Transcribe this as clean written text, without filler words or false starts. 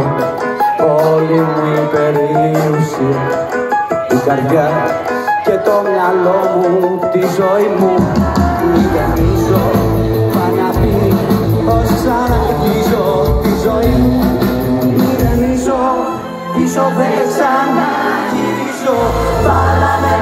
έχω όλη μου η περιουσία, η καρδιά και το μυαλό μου, τη ζωή μου. Μηδενίζω, παναπή, ως ξαναρχίζω τη ζωή μου. Μηδενίζω, πίσω δεν ξαναγυρίζω, βάλαμε